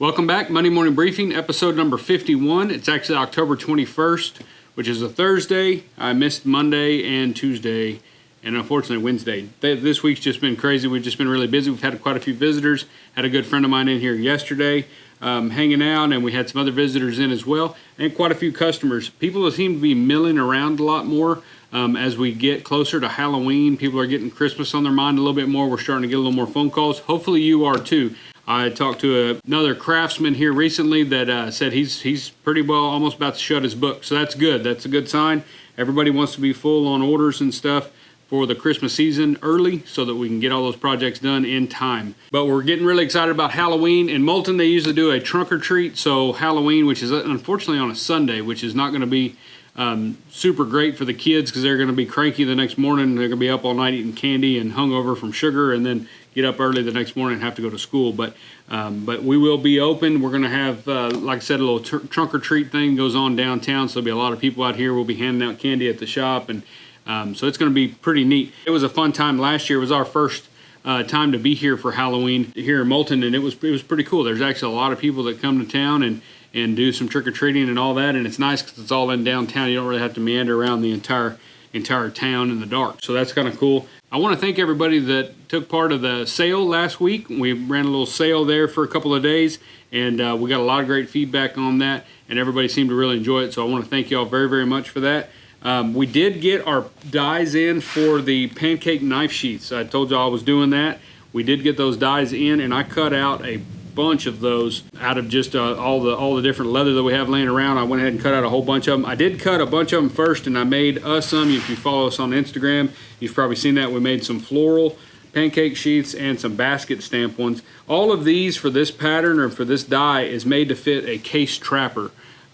Welcome back, Monday Morning Briefing, episode number 51. It's actually October 21st, which is a Thursday. I missed Monday and Tuesday, and unfortunately Wednesday. This week's just been crazy. We've just been really busy. We've had quite a few visitors. Had a good friend of mine in here yesterday hanging out, and we had some other visitors in as well, and quite a few customers. People seem to be milling around a lot more as we get closer to Halloween. People are getting Christmas on their mind a little bit more. We're starting to get a little more phone calls. Hopefully you are too. I talked to another craftsman here recently that said he's pretty well almost about to shut his book. So that's good. That's a good sign. Everybody wants to be full on orders and stuff for the Christmas season early so that we can get all those projects done in time. But we're getting really excited about Halloween. In Moulton, they usually do a trunk or treat. So Halloween, which is unfortunately on a Sunday, which is not going to be super great for the kids because they're going to be cranky the next morning. They're going to be up all night eating candy and hungover from sugar, and then get up early the next morning and have to go to school. But we will be open. We're going to have, like I said, a little trunk or treat thing goes on downtown. So there'll be a lot of people out here. We'll be handing out candy at the shop, and so it's going to be pretty neat. It was a fun time last year. It was our first time to be here for Halloween here in Moulton, and it was pretty cool. There's actually a lot of people that come to town and do some trick-or-treating and all that, and it's nice because it's all in downtown. You don't really have to meander around the entire town in the dark, so that's kind of cool. I want to thank everybody that took part of the sale last week. We ran a little sale there for a couple of days, and we got a lot of great feedback on that, and everybody seemed to really enjoy it, so I want to thank you all very, very much for that. We did get our dies in for the pancake knife sheaths. I told you I was doing that. We did get those dies in, and I cut out a bunch of those out of just all the different leather that we have laying around. I went ahead and cut out a whole bunch of them. I did cut a bunch of them first, and I made us some. If you follow us on Instagram, you've probably seen that. We made some floral pancake sheaths and some basket stamp ones. All of these for this pattern or for this die is made to fit a case trapper.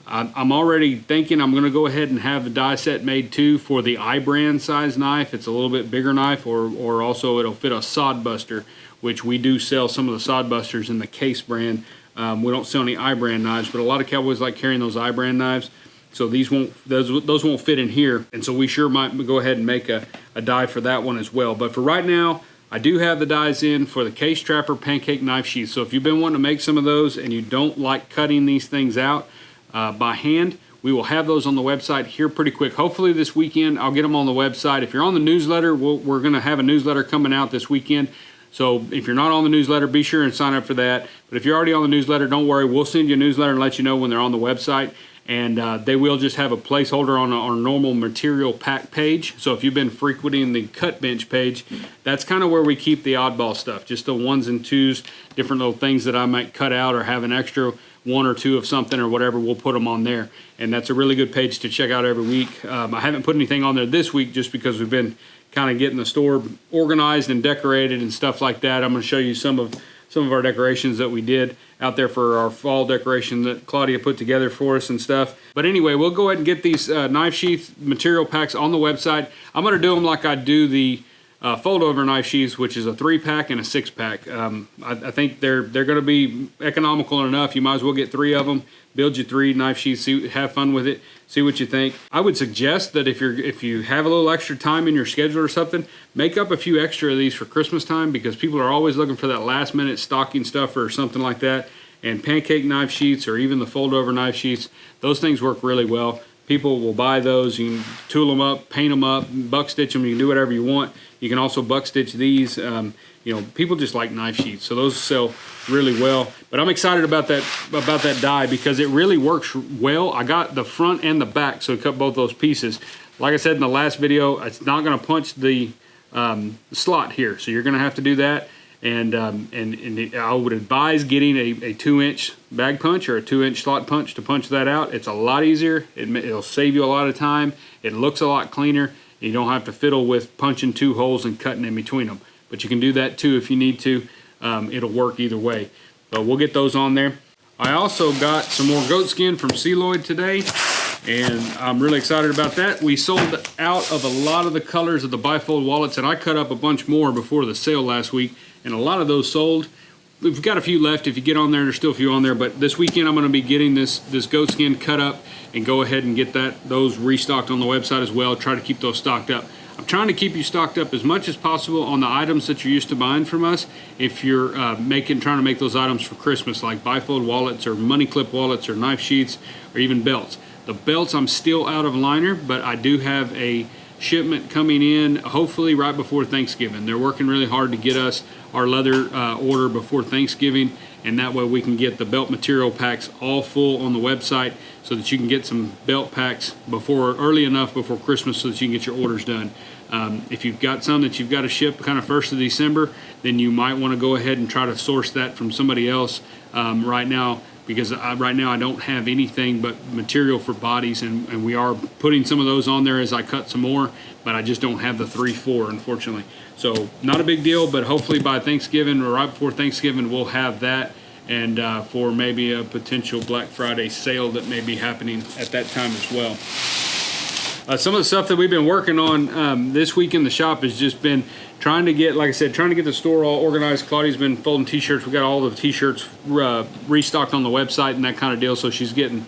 I'm already thinking I'm going to go ahead and have the die set made too for the I-brand size knife. It's a little bit bigger knife, or also it'll fit a sod buster, which we do sell some of the sod busters in the case brand. We don't sell any I-brand knives, but a lot of cowboys like carrying those I-brand knives. So those won't fit in here, and so we sure might go ahead and make a die for that one as well. But for right now, I do have the dies in for the case trapper pancake knife sheath. So if you've been wanting to make some of those and you don't like cutting these things out by hand, we will have those on the website here pretty quick. Hopefully this weekend I'll get them on the website. If you're on the newsletter, we're going to have a newsletter coming out this weekend. So if you're not on the newsletter, be sure and sign up for that. But if you're already on the newsletter, don't worry. We'll send you a newsletter and let you know when they're on the website. And they will just have a placeholder on our normal material pack page. So if you've been frequenting the cut bench page, that's kind of where we keep the oddball stuff. Just the ones and twos, different little things that I might cut out or have an extra one or two of something or whatever, we'll put them on there. And that's a really good page to check out every week. I haven't put anything on there this week just because we've been kind of getting the store organized and decorated and stuff like that. I'm going to show you some of our decorations that we did out there for our fall decoration that Claudia put together for us and stuff. But anyway, we'll go ahead and get these knife sheath material packs on the website. I'm going to do them like I do the fold over knife sheaths, which is a 3-pack and a 6-pack. I think they're going to be economical enough. You might as well get 3 of them. Build you 3 knife sheaths. Have fun with it. See what you think. I would suggest that if you have a little extra time in your schedule or something, make up a few extra of these for Christmas time, because people are always looking for that last minute stocking stuffer or something like that. And pancake knife sheaths, or even the fold over knife sheaths, those things work really well. People will buy those. You can tool them up, paint them up, buck stitch them. You can do whatever you want. You can also buck stitch these. People just like knife sheaths, so those sell really well. But I'm excited about that die because it really works well. I got the front and the back, so I cut both those pieces. Like I said in the last video, it's not going to punch the slot here, so you're going to have to do that. And I would advise getting a 2-inch bag punch or a 2-inch slot punch to punch that out. It's a lot easier. It'll save you a lot of time. It looks a lot cleaner. You don't have to fiddle with punching 2 holes and cutting in between them. But you can do that too if you need to. It'll work either way. But we'll get those on there. I also got some more goatskin from Celoid today, and I'm really excited about that. We sold out of a lot of the colors of the bifold wallets, and I cut up a bunch more before the sale last week, and a lot of those sold. We've got a few left. If you get on there, there's still a few on there, but this weekend I'm going to be getting this goatskin cut up and go ahead and get those restocked on the website as well. Try to keep those stocked up. I'm trying to keep you stocked up as much as possible on the items that you're used to buying from us. If you're trying to make those items for Christmas, like bifold wallets or money clip wallets or knife sheaths or even belts. The belts, I'm still out of liner, but I do have a shipment coming in hopefully right before Thanksgiving. They're working really hard to get us our leather order before Thanksgiving, and that way we can get the belt material packs all full on the website so that you can get some belt packs early enough before Christmas so that you can get your orders done. If you've got some that you've got to ship kind of 1st of December, then you might want to go ahead and try to source that from somebody else right now, because right now I don't have anything but material for bodies, and we are putting some of those on there as I cut some more, but I just don't have the 3/4, unfortunately. So not a big deal, but hopefully by Thanksgiving or right before Thanksgiving we'll have that, and for maybe a potential Black Friday sale that may be happening at that time as well. Some of the stuff that we've been working on this week in the shop has just been trying to get, like I said, trying to get the store all organized. Claudia's been folding t-shirts. We got all the t-shirts restocked on the website and that kind of deal, so she's going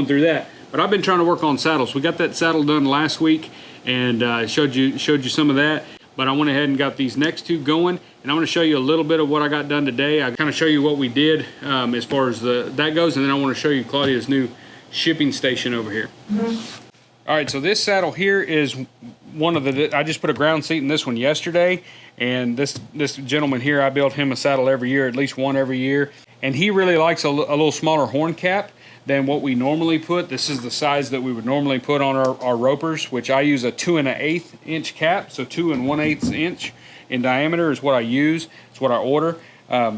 through that. But I've been trying to work on saddles. We got that saddle done last week, and showed you some of that. But I went ahead and got these next two going, and I want to show you a little bit of what I got done today. I kind of show you what we did as far as that goes, and then I want to show you Claudia's new shipping station over here. All right, so this saddle here is one of I just put a ground seat in this one yesterday, and this gentleman here, I build him a saddle every year, at least one every year, and he really likes a little smaller horn cap than what we normally put. This is the size that we would normally put on our ropers, which I use a 2 1/8 inch cap, so 2 1/8 inch in diameter is what I use. It's what I order.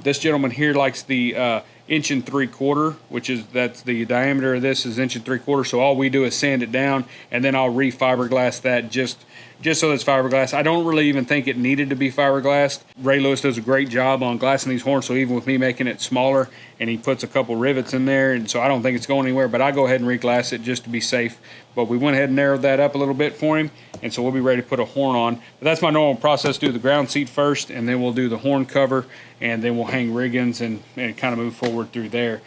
This gentleman here likes the 1 3/4 inch, that's the diameter of this is 1 3/4 inch. So all we do is sand it down, and then I'll re-fiberglass that just so it's fiberglass. I don't really even think it needed to be fiberglassed. Ray Lewis does a great job on glassing these horns, so even with me making it smaller, and he puts a couple rivets in there, and so I don't think it's going anywhere, but I go ahead and re-glass it just to be safe. But we went ahead and narrowed that up a little bit for him, and so we'll be ready to put a horn on. But that's my normal process: do the ground seat first, and then we'll do the horn cover, and then we'll hang riggings and kind of move forward through there.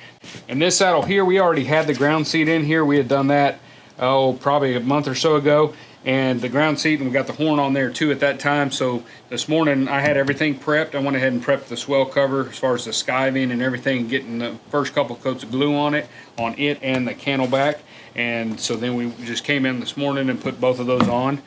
And this saddle here, we already had the ground seat in here. We had done that, probably a month or so ago, and the ground seat, and we got the horn on there too at that time. So this morning I had everything prepped. I went ahead and prepped the swell cover as far as the skiving and everything, getting the first couple coats of glue on it and the cantle back. And so then we just came in this morning and put both of those on.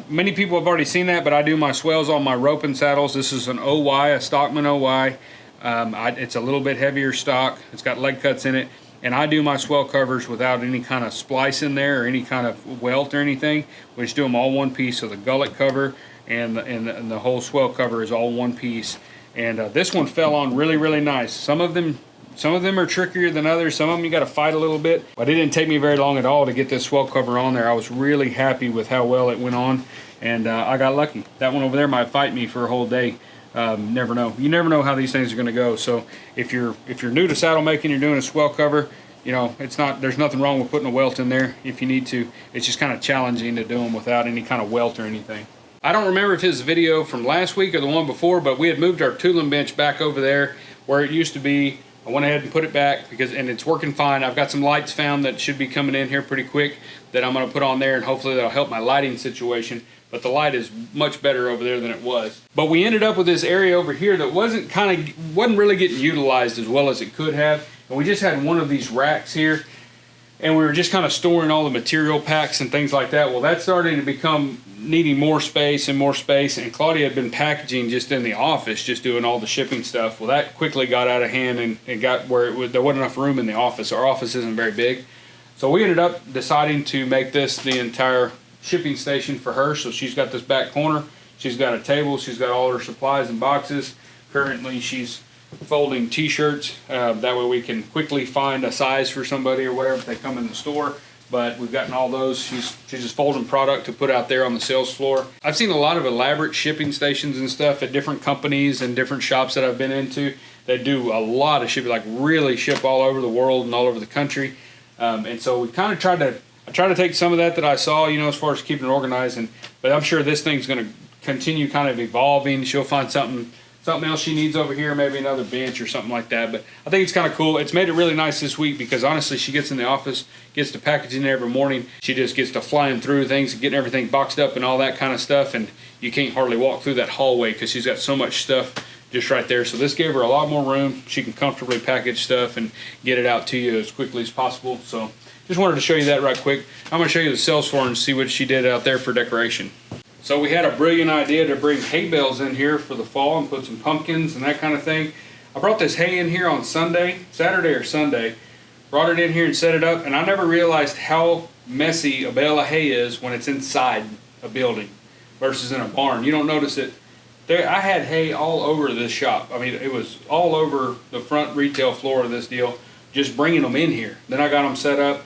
Many people have already seen that, but I do my swells on my roping saddles. This is an OY, a Stockman OY. It's a little bit heavier stock. It's got leg cuts in it. And I do my swell covers without any kind of splice in there or any kind of welt or anything. We just do them all one piece. So the gullet cover and the whole swell cover is all one piece. And this one fell on really, really nice. Some of them are trickier than others. Some of them you got to fight a little bit. But it didn't take me very long at all to get this swell cover on there. I was really happy with how well it went on, and I got lucky. That one over there might fight me for a whole day. Never know. You never know how these things are going to go. So if you're new to saddle making, you're doing a swell cover, you know, there's nothing wrong with putting a welt in there if you need to. It's just kind of challenging to do them without any kind of welt or anything. I don't remember if his video from last week or the one before, but we had moved our tooling bench back over there where it used to be. I went ahead and put it back and it's working fine. I've got some lights found that should be coming in here pretty quick that I'm going to put on there, and hopefully that'll help my lighting situation. But the light is much better over there than it was. But we ended up with this area over here that wasn't really getting utilized as well as it could have. And we just had one of these racks here, and we were just kind of storing all the material packs and things like that. Well, that's starting to become needing more space, and Claudia had been packaging just in the office, just doing all the shipping stuff. Well, that quickly got out of hand and got where there wasn't enough room in the office. Our office isn't very big. So we ended up deciding to make this the entire shipping station for her. So she's got this back corner, she's got a table, she's got all her supplies and boxes. Currently she's folding t-shirts, that way we can quickly find a size for somebody or whatever if they come in the store. But we've gotten all those. She's just folding product to put out there on the sales floor. I've seen a lot of elaborate shipping stations and stuff at different companies and different shops that I've been into that do a lot of shipping, like really ship all over the world and all over the country. And so we kind of tried to take some of that I saw, you know, as far as keeping it organized. But I'm sure this thing's going to continue kind of evolving. She'll find something something else she needs over here, maybe another bench or something like that. But I think it's kind of cool. It's made it really nice this week because honestly, she gets in the office, gets to packaging every morning. She just gets to flying through things and getting everything boxed up and all that kind of stuff. And you can't hardly walk through that hallway because she's got so much stuff just right there. So this gave her a lot more room. She can comfortably package stuff and get it out to you as quickly as possible. So just wanted to show you that right quick. I'm going to show you the sales floor and see what she did out there for decoration. So we had a brilliant idea to bring hay bales in here for the fall and put some pumpkins and that kind of thing. I brought this hay in here on Saturday or Sunday, brought it in here and set it up, and I never realized how messy a bale of hay is when it's inside a building versus in a barn. You don't notice it. I had hay all over this shop. I mean, it was all over the front retail floor of this deal, just bringing them in here. Then I got them set up.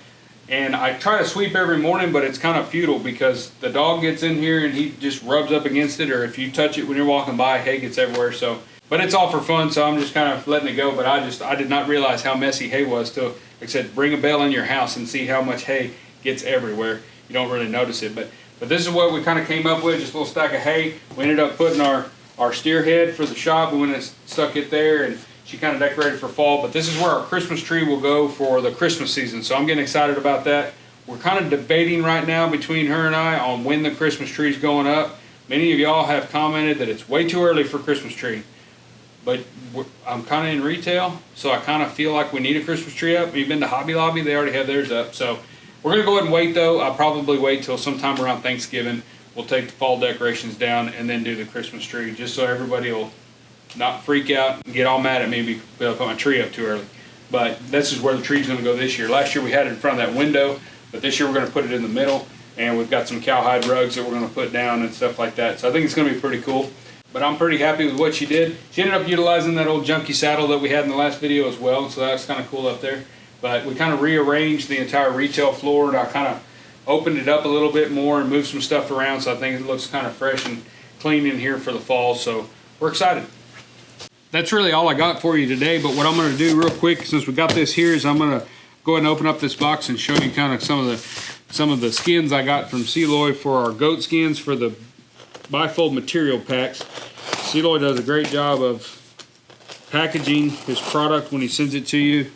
And I try to sweep every morning, but it's kind of futile because the dog gets in here and he just rubs up against it, or if you touch it when you're walking by, hay gets everywhere. So, but it's all for fun, so I'm just kind of letting it go. But I did not realize how messy hay was till, like I said, bring a bale in your house and see how much hay gets everywhere. You don't really notice it, but this is what we kind of came up with, just a little stack of hay. We ended up putting our steer head for the shop. We went and stuck it there, and she kind of decorated for fall, but this is where our Christmas tree will go for the Christmas season. So I'm getting excited about that. We're kind of debating right now between her and I on when the Christmas tree is going up. Many of y'all have commented that it's way too early for Christmas tree, but I'm kind of in retail, so I kind of feel like we need a Christmas tree up. You've been to Hobby Lobby, they already have theirs up. So we're gonna go ahead and wait though. I'll probably wait till sometime around Thanksgiving. We'll take the fall decorations down and then do the Christmas tree, just so everybody will not freak out and get all mad at me because I put my tree up too early. But this is where the tree's going to go this year. Last year we had it in front of that window, but this year we're going to put it in the middle, and we've got some cowhide rugs that we're going to put down and stuff like that. So I think it's going to be pretty cool. But I'm pretty happy with what she did. She ended up utilizing that old junky saddle that we had in the last video as well, so that's kind of cool up there. But we kind of rearranged the entire retail floor, and I kind of opened it up a little bit more and moved some stuff around, so I think it looks kind of fresh and clean in here for the fall. So we're excited. That's really all I got for you today, but what I'm going to do real quick, since we got this here, is I'm going to go ahead and open up this box and show you kind of some of the skins I got from Seloy for our goat skins for the bifold material packs. Seloy does a great job of packaging his product when he sends it to you.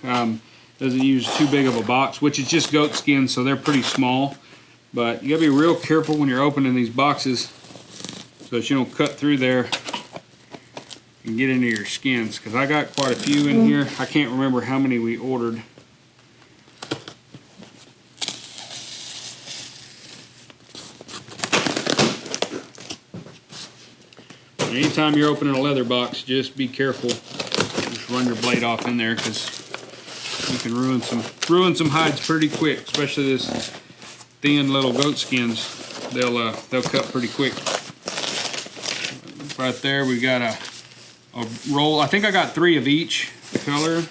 Doesn't use too big of a box, which is just goat skins, so they're pretty small. But you got to be real careful when you're opening these boxes so that you don't cut through there and get into your skins, because I got quite a few in here. I can't remember how many we ordered. Anytime you're opening a leather box, just be careful. Just run your blade off in there, because you can ruin some hides pretty quick, especially this thin little goat skins. They'll cut pretty quick. Right there we got a roll. I think I got 3 of each color,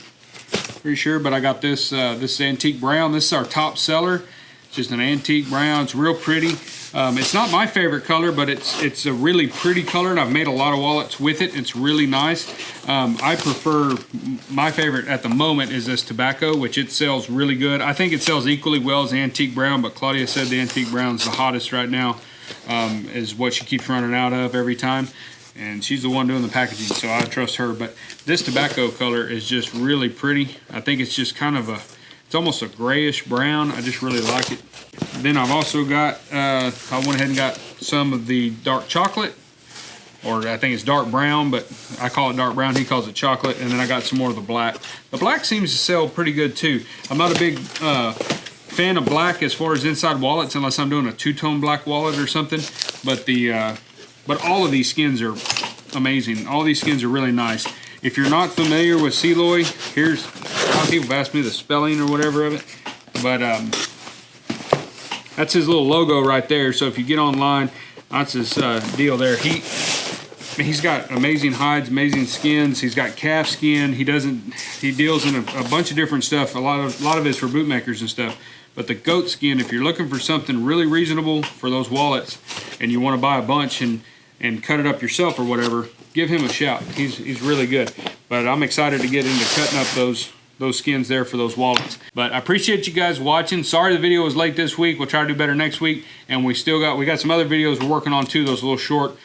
pretty sure, but I got this this antique brown. This is our top seller. It's just an antique brown. It's real pretty. It's not my favorite color, but it's a really pretty color, and I've made a lot of wallets with it. It's really nice. I prefer, my favorite at the moment is this tobacco, which it sells really good. I think it sells equally well as the antique brown, but Claudia said the antique brown is the hottest right now, is what she keeps running out of every time. And she's the one doing the packaging, so I trust her. But this tobacco color is just really pretty. I think it's just kind of it's almost a grayish brown. I just really like it. Then I've also got, I went ahead and got some of the dark chocolate, or I think it's dark brown, but I call it dark brown, he calls it chocolate. And then I got some more of the black. The black seems to sell pretty good too. I'm not a big fan of black as far as inside wallets, unless I'm doing a two-tone black wallet or something. But all of these skins are amazing. All these skins are really nice. If you're not familiar with Seloy, here's, a lot of people have asked me the spelling or whatever of it, but that's his little logo right there. So if you get online, that's his deal there. He's got amazing hides, amazing skins. He's got calf skin. He deals in a bunch of different stuff. A lot of it's for bootmakers and stuff. But the goat skin, if you're looking for something really reasonable for those wallets and you want to buy a bunch and cut it up yourself or whatever, give him a shout. He's really good. But I'm excited to get into cutting up those skins there for those wallets. But I appreciate you guys watching. Sorry the video was late this week. We'll try to do better next week. And we got some other videos we're working on too, those little short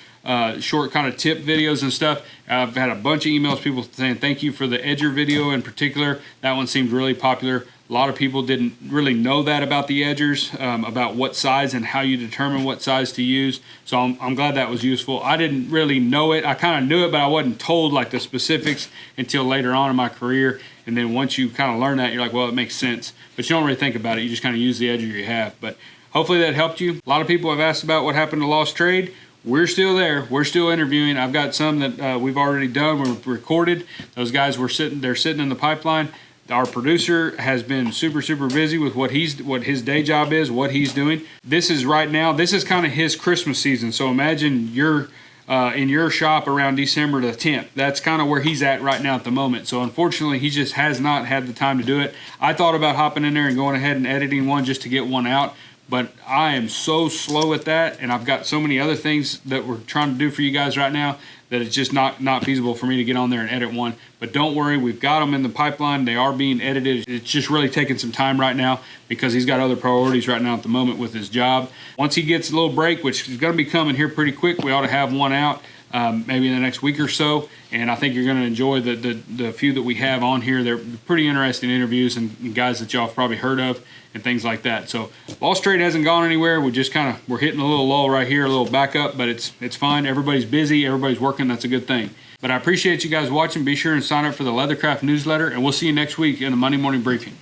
short kind of tip videos and stuff. I've had a bunch of emails, people saying thank you for the edger video in particular. That one seemed really popular. A lot of people didn't really know that about the edgers, about what size and how you determine what size to use. So I'm glad that was useful. I didn't really know it. I kind of knew it, but I wasn't told like the specifics until later on in my career. And then once you kind of learn that, you're like, well, it makes sense. But you don't really think about it. You just kind of use the edger you have. But hopefully that helped you. A lot of people have asked about what happened to Lost Trade. We're still there. We're still interviewing. I've got some that we've already done. We've recorded. Those guys they're sitting in the pipeline. Our producer has been super busy with what his day job is, what he's doing. This is right now, this is kind of his Christmas season. So imagine you're in your shop around December the 10th. That's kind of where he's at right now at the moment. So unfortunately, he just has not had the time to do it. I thought about hopping in there and going ahead and editing one just to get one out, but I am so slow at that, and I've got so many other things that we're trying to do for you guys right now that it's just not feasible for me to get on there and edit one. But don't worry, we've got them in the pipeline. They are being edited. It's just really taking some time right now because he's got other priorities right now at the moment with his job. Once he gets a little break, which is going to be coming here pretty quick, we ought to have one out maybe in the next week or so. And I think you're going to enjoy the few that we have on here. They're pretty interesting interviews and guys that y'all have probably heard of and things like that. So Lost Trade hasn't gone anywhere. We're hitting a little lull right here, a little backup, but it's fine. Everybody's busy. Everybody's working. That's a good thing. But I appreciate you guys watching. Be sure and sign up for the Leathercraft newsletter, and we'll see you next week in the Monday Morning Briefing.